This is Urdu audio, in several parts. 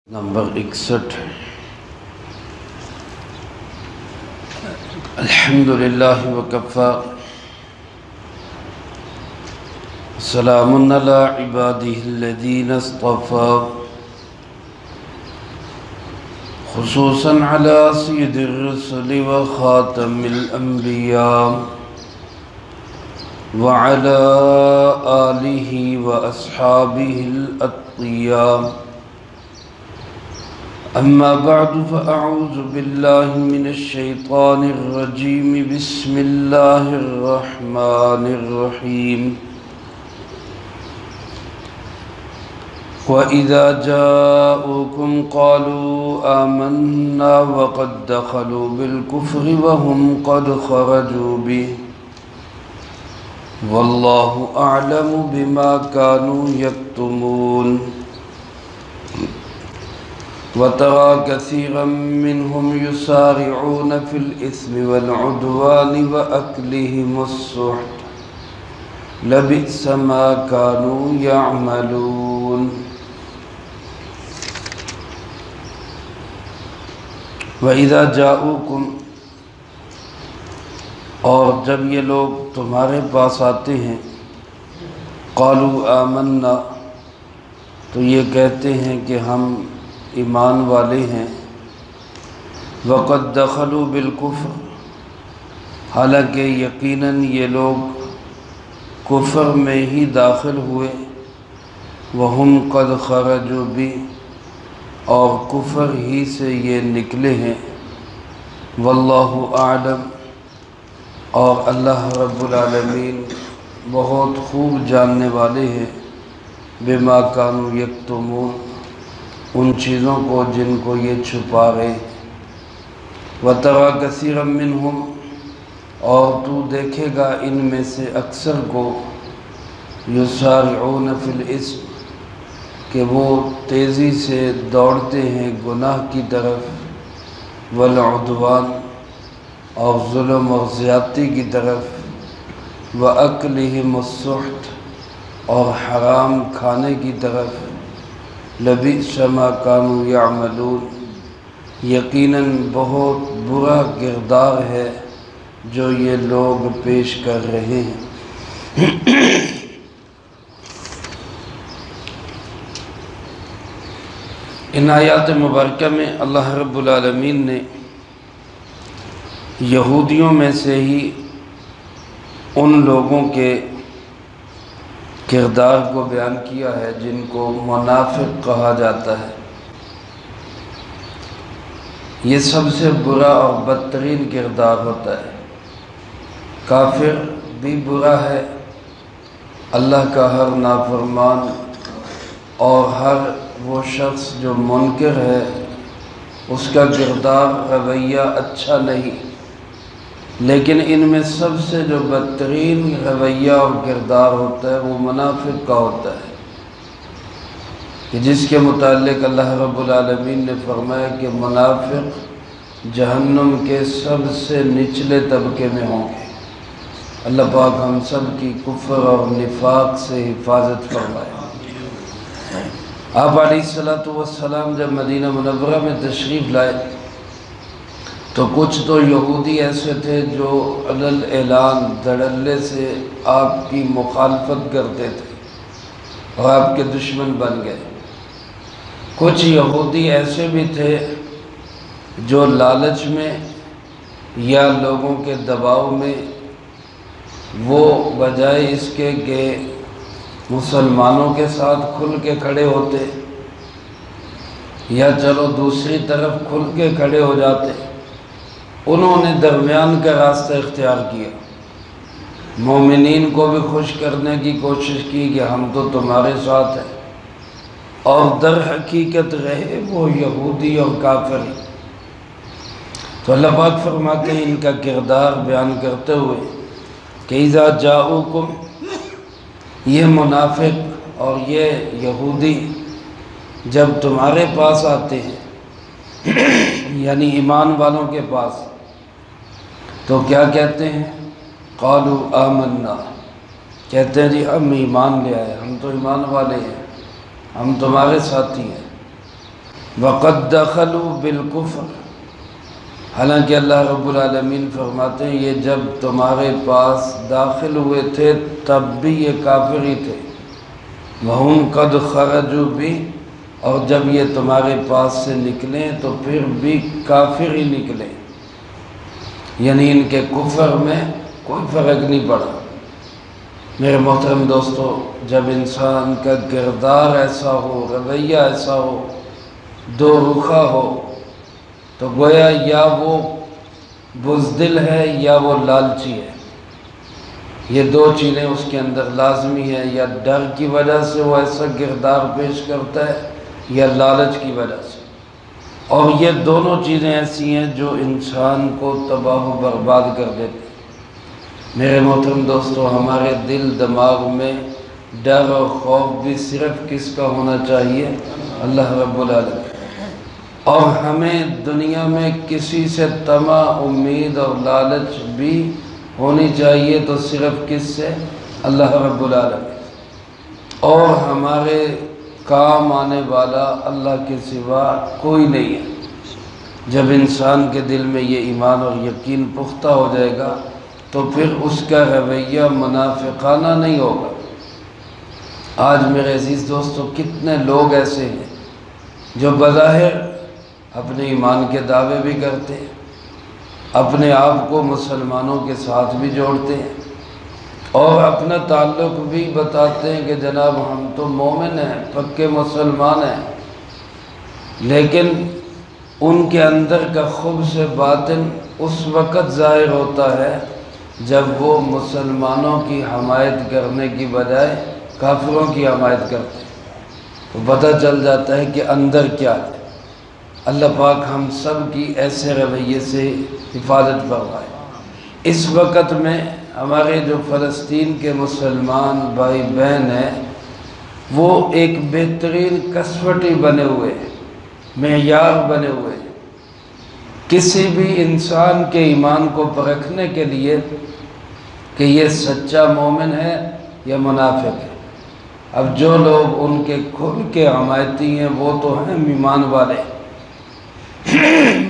نمبر 61 الحمدللہ وکفا سلام علی عبادہ الذین اصطفى خصوصا علی سید الرسل وخاتم الانبیاء وعلى آلہ واصحابہ الاتقیاء أما بعد فأعوذ بالله من الشيطان الرجيم بسم الله الرحمن الرحيم وإذا جاءوكم قالوا آمنا وقد دخلوا بالكفر وهم قد خرجوا به والله أعلم بما كانوا يكتمون وترى كثيرا منهم يسارعون في الإثم والعدوان وأكلهم السحت لبئس ما كانوا يعملون وإذا جاءوكم اور جب یہ لوگ تمہارے پاس آتے ہیں قالوا آمنا تو یہ کہتے ہیں کہ ہم ایمان والے ہیں وقد دخلوا بالکفر حالانکہ یقیناً یہ لوگ کفر میں ہی داخل ہوئے وہم قد خرجوا بھی اور کفر ہی سے یہ نکلے ہیں واللہ اعلم اور اللہ رب العالمین بہت خوب جاننے والے ہیں بما کانوا یکتمون ان چیزوں کو جن کو یہ چھپا رہے وَتَرَى كَثِيرًا مِّنْهُمْ اور تو دیکھے گا ان میں سے اکثر کو يُسَارِعُونَ فِي الْإِثْمِ کہ وہ تیزی سے دوڑتے ہیں گناہ کی طرف وَالْعُدْوَانِ اور ظلم اور زیادتی کی طرف وَأَكْلِهِمُ السُّحْتِ اور حرام کھانے کی طرف لبئس ما كانوا يعملون یقیناً بہت برا کردار ہے جو یہ لوگ پیش کر رہے ہیں ان آیات مبارکہ میں اللہ رب العالمین نے یہودیوں میں سے ہی ان لوگوں کے کردار کو بیان کیا ہے جن کو منافق کہا جاتا ہے یہ سب سے برا اور بدترین کردار ہوتا ہے کافر بھی برا ہے اللہ کا ہر نافرمان اور ہر وہ شخص جو منکر ہے اس کا کردار رویہ اچھا نہیں لیکن ان میں سب سے جو بدترین رویہ اور کردار ہوتا ہے وہ منافق کا ہوتا ہے کہ جس کے متعلق اللہ رب العالمین نے فرمایا کہ منافق جہنم کے سب سے نچلے طبقے میں ہوں گے اللہ پاک ہم سب کی کفر اور نفاق سے حفاظت فرمائے آپ علیہ السلام جب مدینہ منورہ میں تشریف لائے تو کچھ تو یہودی ایسے تھے جو علل اعلان دھڑلے سے آپ کی مخالفت کرتے تھے اور آپ کے دشمن بن گئے کچھ یہودی ایسے بھی تھے جو لالچ میں یا لوگوں کے دباؤ میں وہ بجائے اس کے کہ مسلمانوں کے ساتھ کھل کے کھڑے ہوتے یا چلو دوسری طرف کھل کے کھڑے ہو جاتے انہوں نے درمیان کا راستہ اختیار کیا مومنین کو بھی خوش کرنے کی کوشش کی کہ ہم تو تمہارے ساتھ ہیں اور در حقیقت رہے وہ یہودی اور کافر تو اللہ پاک فرماتے ہیں ان کا کردار بیان کرتے ہوئے کہ اذا جاؤکم یہ منافق اور یہ یہودی جب تمہارے پاس آتے ہیں یعنی ایمان والوں کے پاس تو کیا کہتے ہیں قالوا آمنا کہتے ہیں جی ہم ایمان لے آئے ہم تو ایمان والے ہیں ہم تمہارے ساتھی ہیں وَقَدْ دَخَلُوا بِالْكُفْرِ، حالانکہ اللہ رب العالمین فرماتے ہیں یہ جب تمہارے پاس داخل ہوئے تھے تب بھی یہ کافر ہی تھے، وَهُمْ قَدْ خَرَجُوا بِهِ، اور جب یہ تمہارے پاس سے نکلیں تو پھر بھی کافر ہی نکلے، یعنی ان کے کفر میں کوئی فرق نہیں پڑا۔ میرے محترم دوستو، جب انسان کا کردار ایسا ہو، رویہ ایسا ہو، دو رخا ہو، تو گویا یا وہ بزدل ہے یا وہ لالچی ہے۔ یہ دو چیزیں اس کے اندر لازمی ہیں، یا ڈر کی وجہ سے وہ ایسا کردار پیش کرتا ہے یا لالچ کی وجہ سے، اور یہ دونوں چیزیں ایسی ہیں جو انسان کو تباہ و برباد کر دیتی ہیں۔ میرے محترم دوستو، ہمارے دل دماغ میں ڈر اور خوف بھی صرف کس کا ہونا چاہیے؟ اللہ رب العالمین۔ اور ہمیں دنیا میں کسی سے طمع، امید اور لالچ بھی ہونی چاہیے تو صرف کس سے؟ اللہ رب العالمین۔ اور ہمارے کام آنے والا اللہ کے سوا کوئی نہیں ہے۔ جب انسان کے دل میں یہ ایمان اور یقین پختہ ہو جائے گا تو پھر اس کا رویہ منافقانہ نہیں ہوگا۔ آج میرے عزیز دوستو، کتنے لوگ ایسے ہیں جو بظاہر اپنے ایمان کے دعوے بھی کرتے ہیں، اپنے آپ کو مسلمانوں کے ساتھ بھی جوڑتے ہیں، اور اپنا تعلق بھی بتاتے ہیں کہ جناب ہم تو مومن ہیں، پکے مسلمان ہیں، لیکن ان کے اندر کا خبث باطن اس وقت ظاہر ہوتا ہے جب وہ مسلمانوں کی حمایت کرنے کی بجائے کافروں کی حمایت کرتے ہیں، تو پتہ چل جاتا ہے کہ اندر کیا ہے۔ اللہ پاک ہم سب کی ایسے رویے سے حفاظت فرمائے۔ اس وقت میں ہمارے جو فلسطین کے مسلمان بھائی بہن ہیں، وہ ایک بہترین کسوٹی بنے ہوئے ہیں، معیار بنے ہوئے ہیں کسی بھی انسان کے ایمان کو پرکھنے کے لیے کہ یہ سچا مومن ہے یا منافق ہے۔ اب جو لوگ ان کے کھل کے حمایتی ہیں وہ تو ہیں ایمان والے،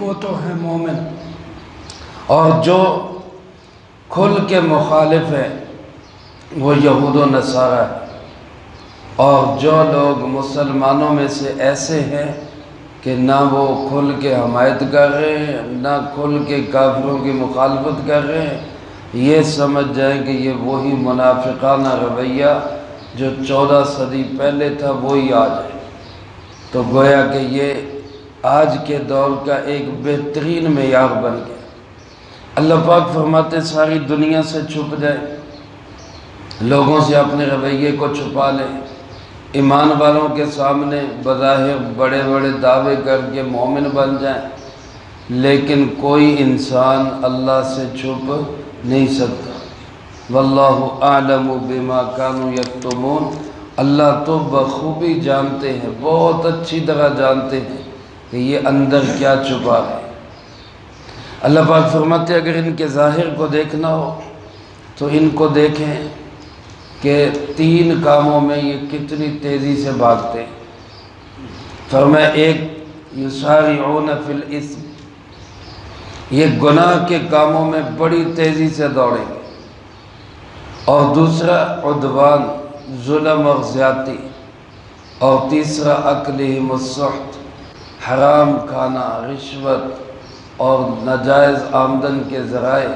وہ تو ہیں مومن، اور جو کھل کے مخالف ہیں وہ یہود و نصارہ ہیں۔ اور جو لوگ مسلمانوں میں سے ایسے ہیں کہ نہ وہ کھل کے حمایت کر رہے ہیں نہ کھل کے کافروں کی مخالفت کر رہے ہیں، یہ سمجھ جائیں کہ یہ وہی منافقانہ رویہ جو 14 صدی پہلے تھا وہی آج ہے۔ تو گویا کہ یہ آج کے دور کا ایک بہترین معیار بن گیا۔ اللہ پاک فرماتے ساری دنیا سے چھپ جائیں، لوگوں سے اپنے رویے کو چھپا لیں، ایمان والوں کے سامنے بظاہر بڑے بڑے دعوے کر کے مومن بن جائیں، لیکن کوئی انسان اللہ سے چھپ نہیں سکتا۔ واللہ اعلم بما کانوا یکتمون، اللہ تو بخوبی جانتے ہیں، بہت اچھی طرح جانتے ہیں کہ یہ اندر کیا چھپا ہے۔ اللہ پاک فرماتے اگر ان کے ظاہر کو دیکھنا ہو تو ان کو دیکھیں کہ 3 کاموں میں یہ کتنی تیزی سے بھاگتے ہیں۔ فرمایا ایک یسارعون فی الاثم، یہ گناہ کے کاموں میں بڑی تیزی سے دوڑیں گے، اور دوسرا عدوان، ظلم اور زیادتی، اور تیسرا اکلہم السحت، حرام کھانا، رشوت اور ناجائز آمدن کے ذرائع،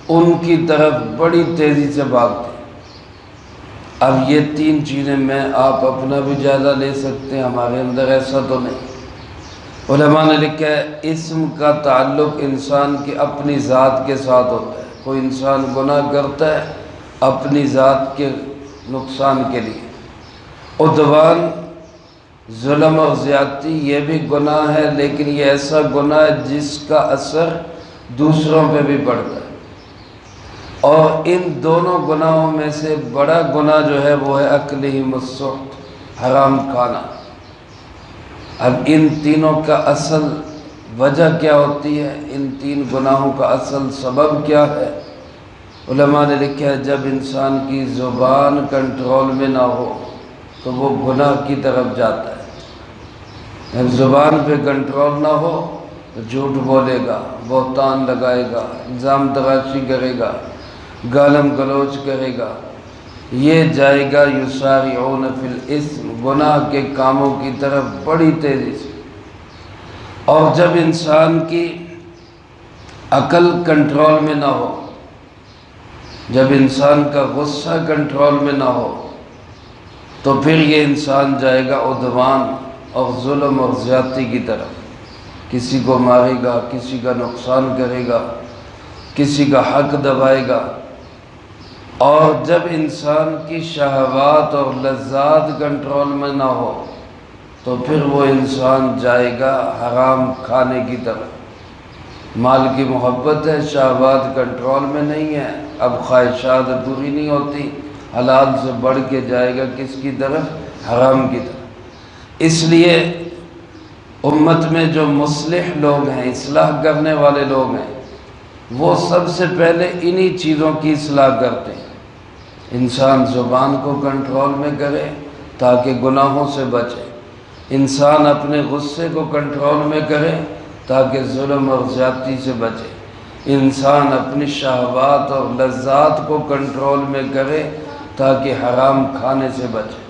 ان کی طرف بڑی تیزی سے بھاگتے ہیں۔ اب یہ 3 چیزیں میں آپ اپنا بھی جائزہ لے سکتے ہیں، ہمارے اندر ایسا تو نہیں۔ علماء نے لکھا ہے اسم کا تعلق انسان کی اپنی ذات کے ساتھ ہوتا ہے۔ کوئی انسان گناہ کرتا ہے اپنی ذات کے نقصان کے لیے۔ عدوان، ظلم اور زیادتی، یہ بھی گناہ ہے، لیکن یہ ایسا گناہ ہے جس کا اثر دوسروں پہ بھی پڑتا ہے، اور ان دونوں گناہوں میں سے بڑا گناہ جو ہے وہ ہے اکلہم السحت، حرام کھانا۔ اب ان تینوں کا اصل وجہ کیا ہوتی ہے، ان 3 گناہوں کا اصل سبب کیا ہے؟ علماء نے لکھا ہے جب انسان کی زبان کنٹرول میں نہ ہو تو وہ گناہ کی طرف جاتا ہے۔ زبان پہ کنٹرول نہ ہو تو جھوٹ بولے گا، بہتان لگائے گا، الزام تراشی کرے گا، گالم گلوچ کرے گا، یہ جائے گا یسارعون فی الاثم، گناہ کے کاموں کی طرف بڑی تیزی سے۔ اور جب انسان کی عقل کنٹرول میں نہ ہو، جب انسان کا غصہ کنٹرول میں نہ ہو، تو پھر یہ انسان جائے گا عدوان اور ظلم اور زیادتی کی طرف، کسی کو مارے گا، کسی کا نقصان کرے گا، کسی کا حق دبائے گا۔ اور جب انسان کی شہوات اور لذات کنٹرول میں نہ ہو تو پھر وہ انسان جائے گا حرام کھانے کی طرف۔ مال کی محبت ہے، شہوات کنٹرول میں نہیں ہے، اب خواہشات پوری نہیں ہوتی، حلال سے بڑھ کے جائے گا کس کی طرف؟ حرام کی طرف۔ اس لیے امت میں جو مصلح لوگ ہیں، اصلاح کرنے والے لوگ ہیں، وہ سب سے پہلے انہی چیزوں کی اصلاح کرتے ہیں۔ انسان زبان کو کنٹرول میں کرے تاکہ گناہوں سے بچے، انسان اپنے غصے کو کنٹرول میں کرے تاکہ ظلم اور زیادتی سے بچے، انسان اپنی شہوات اور لذات کو کنٹرول میں کرے تاکہ حرام کھانے سے بچے۔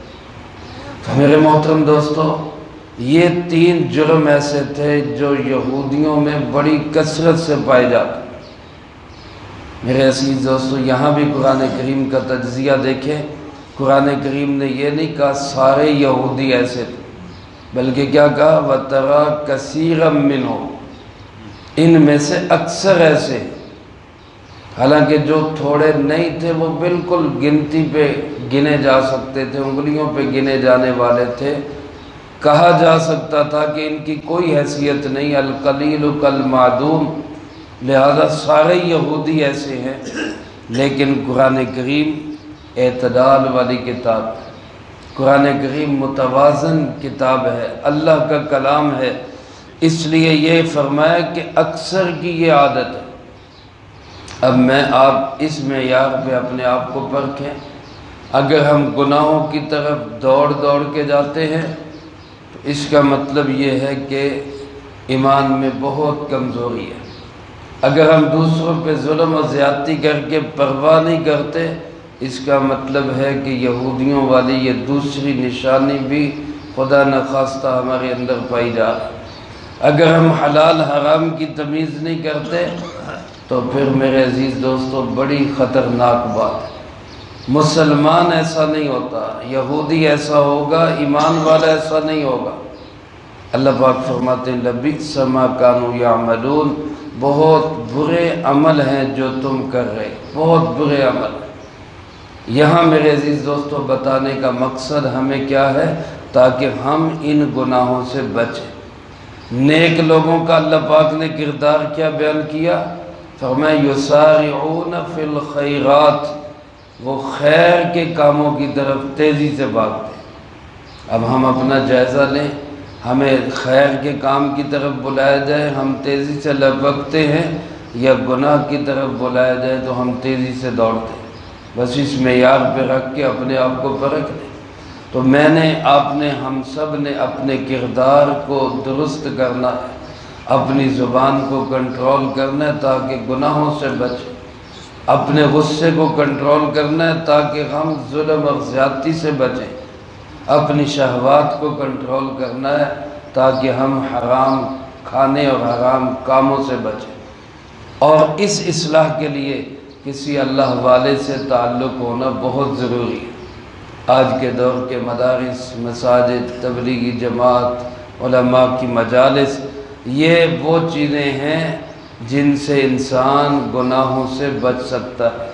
تو میرے محترم دوستو، یہ 3 جرم ایسے تھے جو یہودیوں میں بڑی کثرت سے پائے جاتے۔ میرے عزیز دوستو، یہاں بھی قرآن کریم کا تجزیہ دیکھیں۔ قرآن کریم نے یہ نہیں کہا سارے یہودی ایسے تھے، بلکہ کیا کہا؟ وَتَرَى كَثِيرًا مِّنْهُمْ، ان میں سے اکثر ایسے، حالانکہ جو تھوڑے نہیں تھے وہ بالکل گنتی پہ گنے جا سکتے تھے، انگلیوں پہ گنے جانے والے تھے، کہا جا سکتا تھا کہ ان کی کوئی حیثیت نہیں، القلیل کالمعدوم، لہذا سارے یہودی ایسے ہیں۔ لیکن قرآن کریم اعتدال والی کتاب ہے، قرآن کریم متوازن کتاب ہے، اللہ کا کلام ہے، اس لیے یہ فرمایا کہ اکثر کی یہ عادت ہے۔ اب میں آپ اس معیار پہ اپنے آپ کو پرکھیں، اگر ہم گناہوں کی طرف دوڑ کے جاتے ہیں تو اس کا مطلب یہ ہے کہ ایمان میں بہت کمزوری ہے۔ اگر ہم دوسروں پہ ظلم و زیادتی کر کے پرواہ نہیں کرتے، اس کا مطلب ہے کہ یہودیوں والی یہ دوسری نشانی بھی خدا نخواستہ ہمارے اندر پائی جا رہی۔ اگر ہم حلال حرام کی تمیز نہیں کرتے تو پھر میرے عزیز دوستو بڑی خطرناک بات ہے۔ مسلمان ایسا نہیں ہوتا، یہودی ایسا ہوگا، ایمان والا ایسا نہیں ہوگا۔ اللہ پاک فرماتے ہیں لَبِئْسَ مَا كَانُوا يَعْمَلُونَ، بہت برے عمل ہیں جو تم کر رہے، بہت برے عمل ہیں۔ یہاں میرے عزیز دوستو بتانے کا مقصد ہمیں کیا ہے؟ تاکہ ہم ان گناہوں سے بچیں۔ نیک لوگوں کا اللہ پاک نے کردار کیا بیان کیا؟ فرمایا یسارعون فی الخیرات، وہ خیر کے کاموں کی طرف تیزی سے بھاگتے ہیں۔ اب ہم اپنا جائزہ لیں، ہمیں خیر کے کام کی طرف بلایا جائے ہم تیزی سے لپکتے ہیں، یا گناہ کی طرف بلایا جائے تو ہم تیزی سے دوڑتے ہیں۔ بس اس معیار پہ رکھ کے اپنے آپ کو پرکھ لیں۔ تو میں نے، آپ نے، ہم سب نے اپنے کردار کو درست کرنا ہے، اپنی زبان کو کنٹرول کرنا ہے تاکہ گناہوں سے بچیں، اپنے غصے کو کنٹرول کرنا ہے تاکہ ہم ظلم اور زیادتی سے بچیں، اپنی شہوات کو کنٹرول کرنا ہے تاکہ ہم حرام کھانے اور حرام کاموں سے بچیں۔ اور اس اصلاح کے لیے کسی اللہ والے سے تعلق ہونا بہت ضروری ہے۔ آج کے دور کے مدارس، مساجد، تبلیغی جماعت، علماء کی مجالس، یہ وہ چیزیں ہیں جن سے انسان گناہوں سے بچ سکتا ہے،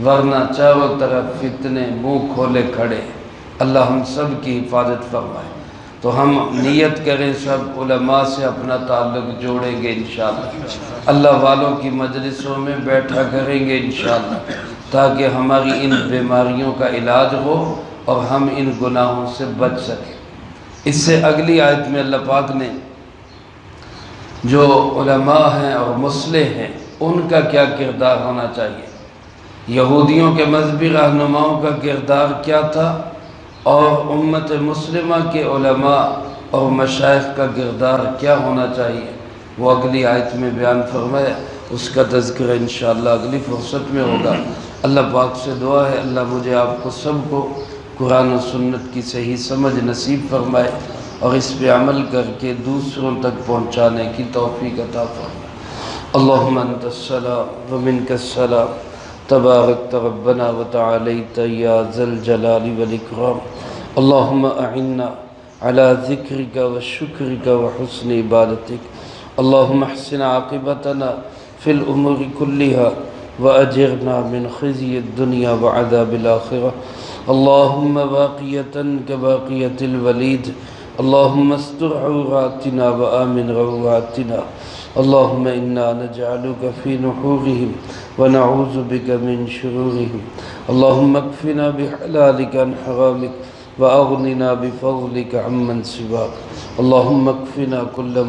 ورنہ چاروں طرف فتنے منہ کھولے کھڑے۔ اللہ ہم سب کی حفاظت فرمائے۔ تو ہم نیت کریں، سب علماء سے اپنا تعلق جوڑیں گے انشاءاللہ، اللہ والوں کی مجلسوں میں بیٹھا کریں گے انشاءاللہ، تاکہ ہماری ان بیماریوں کا علاج ہو اور ہم ان گناہوں سے بچ سکیں۔ اس سے اگلی آیت میں اللہ پاک نے جو علماء ہیں اور مصلح ہیں ان کا کیا کردار ہونا چاہیے، یہودیوں کے مذہبی رہنماؤں کا کردار کیا تھا، اور امت مسلمہ کے علماء اور مشائخ کا کردار کیا ہونا چاہیے وہ اگلی آیت میں بیان فرمائے، اس کا تذکرہ انشاءاللہ اگلی فرصت میں ہوگا۔ اللہ پاک سے دعا ہے اللہ مجھے آپ کو سب کو قرآن و سنت کی صحیح سمجھ نصیب فرمائے اور اس پہ عمل کر کے دوسروں تک پہنچانے کی توفیق عطا فرمائے۔ اللہم انت السلام ومنک السلام تبارکت ربنا وتعالیت یا ذا الجلال والاکرام۔ اللہم اعنا على ذکرک وشکرک وحسن عبادتک۔ اللہم احسن عاقبتنا فی الامور کلها وأجرنا من خزي الدنيا وعذاب الآخرة۔ اللهم باقية كباقية الوليد، اللهم استر عوراتنا وآمن روعاتنا، اللهم إنا نجعلك في نحورهم ونعوذ بك من شرورهم، اللهم اكفنا بحلالك عن حرامك وأغننا بفضلك عمن سواك، اللهم اكفنا كل